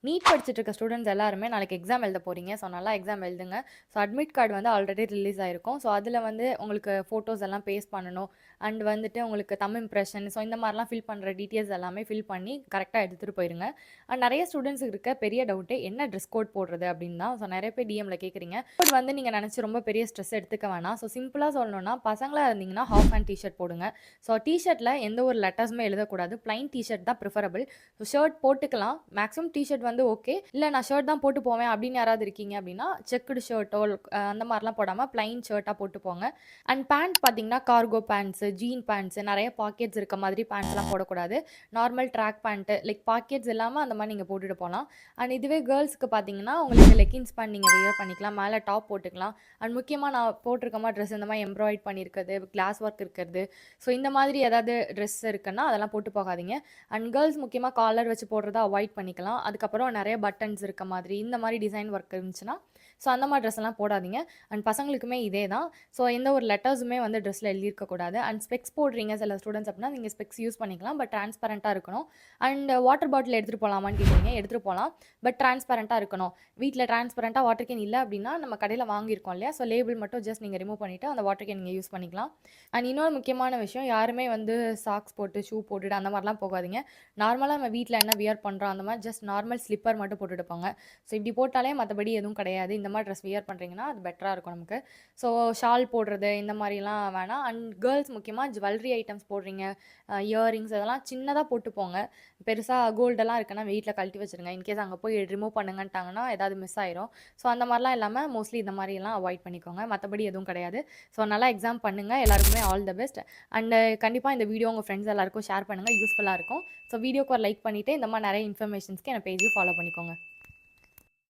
NEET படிச்சுட்டு இருக்க students எல்லாருமே நாளைக்கு எக்ஸாம் எழுத போகிறீங்க. ஸோ நல்லா எக்ஸாம் எழுதுங்க. ஸோ அட்மிட் கார்டு வந்து ஆல்ரெடி ரிலீஸ் ஆயிருக்கும். ஸோ அதில் வந்து உங்களுக்கு ஃபோட்டோஸ் எல்லாம் பேஸ்ட் பண்ணணும். அண்ட் வந்துட்டு உங்களுக்கு தம் இம்ப்ரெஷன் ஸோ இந்த மாதிரிலாம் ஃபில் பண்ணுற டீட்டெயில்ஸ் எல்லாமே ஃபில் பண்ணி கரெக்டாக எடுத்துகிட்டு போயிருங்க. அண்ட் நிறைய ஸ்டூடெண்ட்ஸ் இருக்க பெரிய டவுட்டு என்ன ட்ரெஸ் கோட் போடுறது அப்படின்னு தான். ஸோ நிறைய பேர் டிஎம்ல கேட்குறீங்க. கோட் வந்து நீங்கள் நினச்சி ரொம்ப பெரிய ஸ்ட்ரெஸ் எடுத்துக்க வேணாம். ஸோ சிம்பிளாக சொல்லணும்னா பசங்களாக இருந்தீங்கன்னா ஹாஃப் ஹேண்ட் டிஷர்ட் போடுங்க. ஸோ டிஷர்ட்டில் எந்த ஒரு லெட்டர்ஸுமே எழுதக்கூடாது. பிளைன் டிஷர்ட் தான் ப்ரிஃபரபிள். ஸோ ஷர்ட் போட்டுக்கலாம். மேக்ஸிமம் டிஷர்ட் வந்து ஓகே. இல்லை நான் ஷர்ட் தான் போட்டு போவேன் அப்படின்னு யாராவது இருக்கீங்க அப்படின்னா செக்குடு ஷர்ட்டோ அந்த மாதிரிலாம் போடாமல் பிளைன் ஷர்ட்டாக போட்டு போங்க. அண்ட் பேண்ட் பார்த்தீங்கன்னா கார்கோ பேண்ட்ஸு, ஜீன் பேண்ட்ஸு, நிறைய பாக்கெட்ஸ் இருக்க மாதிரி பேண்ட்ஸ்லாம் போடக்கூடாது. Normal track pant like pockets இல்லாமல் அந்த மாதிரி நீங்கள் போட்டுட்டு போகலாம். அண்ட் இதுவே கேர்ள்ஸ்க்கு பார்த்தீங்கன்னா உங்களுக்கு லெக்கின்ஸ் பேண்ட் நீங்கள் வியர் பண்ணிக்கலாம். மேலே டாப் போட்டுக்கலாம். அண்ட் முக்கியமாக நான் போட்டிருக்கமா ட்ரெஸ் இந்த மாதிரி எம்ப்ராய்ட் பண்ணியிருக்கிறது, கிளாஸ் ஒர்க் இருக்கிறது, ஸோ இந்த மாதிரி ஏதாவது ட்ரெஸ் இருக்குன்னா அதெல்லாம் போட்டு போகாதீங்க. அண்ட் கேர்ள்ஸ் முக்கியமாக காலர் வச்சு போடுறத அவாய்ட் பண்ணிக்கலாம். அதுக்கப்புறம் நிறைய பட்டன்ஸ் இருக்க மாதிரி இந்த மாதிரி டிசைன் ஒர்க் இருந்துச்சுன்னா ஸோ அந்த மாதிரி ட்ரெஸ் எல்லாம் போடாதீங்க. அண்ட் பசங்களுக்குமே இதே தான். ஸோ எந்த ஒரு லெட்டர்ஸுமே வந்து ட்ரெஸ்ஸில் எழுதியிருக்கக்கூடாது. அண்ட் ஸ்பெக்ஸ் போடுறீங்க சில ஸ்டூடெண்ட்ஸ் அப்படின்னா நீங்கள் ஸ்பெக்ஸ் யூஸ் பண்ணிக்கலாம். பட் டிரான்ஸ்பரண்ட்டாக இருக்கணும். அண்ட் வாட்டர் பாட்டில் எடுத்துகிட்டு போகலாமான்னு கேட்குறீங்க. எடுத்துகிட்டு போகலாம். பட் டிரான்ஸ்பரண்ட்டாக இருக்கணும். வீட்டில் டிரான்ஸ்பரண்ட்டாக வாட்டர் கேன் இல்லை அப்படின்னா நம்ம கடையில் வாங்கியிருக்கோம் இல்லையா, ஸோ லேபிள் மட்டும் ஜஸ்ட் நீங்கள் ரிமூவ் பண்ணிவிட்டு அந்த வாட்டர் கேன் நீங்கள் யூஸ் பண்ணிக்கலாம். அண்ட் இன்னொரு முக்கியமான விஷயம், யாருமே வந்து சாக்ஸ் போட்டு ஷூ போட்டுட்டு அந்த மாதிரிலாம் போகாதீங்க. நார்மலாக நம்ம வீட்டில் என்ன வியர் பண்ணுறோம் அந்த மாதிரி ஜஸ்ட் நார்மல் ஸ்லிப்பர் மட்டும் போட்டுட்டு போங்க. ஸோ இப்படி போட்டாலே மற்றபடி எதுவும் கிடையாது. இந்த மாதிரி ட்ரெஸ் வியர் பண்ணுறீங்கன்னா அது பெட்டராக இருக்கும் நமக்கு. ஸோ ஷால் போடுறது இந்த மாதிரிலாம் வேணாம். அண்ட் கேர்ள்ஸ் முக்கியமாக ஜுவல்லரி ஐட்டம்ஸ் போடுறீங்க, இயரிங்ஸ் அதெல்லாம் சின்னதாக போட்டு போங்க. பெருசாக கோல்டெல்லாம் இருக்குன்னா வீட்டில் கழட்டி வச்சுருங்க. இன்கேஸ் அங்கே போய் ரிமூவ் பண்ணுங்கன்ட்டாங்கன்னா ஏதாவது மிஸ் ஆயிரும். ஸோ அந்த மாதிரிலாம் இல்லாமல் மோஸ்ட்லி இந்த மாதிரிலாம் அவாய்ட் பண்ணிக்கோங்க. மற்றபடி எதுவும் கிடையாது. ஸோ நல்லா எக்ஸாம் பண்ணுங்கள். எல்லாருக்குமே ஆல் த பெஸ்ட். அண்ட் கண்டிப்பாக இந்த வீடியோ உங்கள் ஃப்ரெண்ட்ஸ் எல்லாருக்கும் ஷேர் பண்ணுங்கள். யூஸ்ஃபுல்லாக இருக்கும். ஸோ வீடியோக்கு ஒரு லைக் பண்ணிவிட்டு இந்த மாதிரி நிறைய இன்ஃபர்மேஷன்ஸ்க்கு என் பேஜையும் ஃபாலோ பண்ணிக்கோங்க.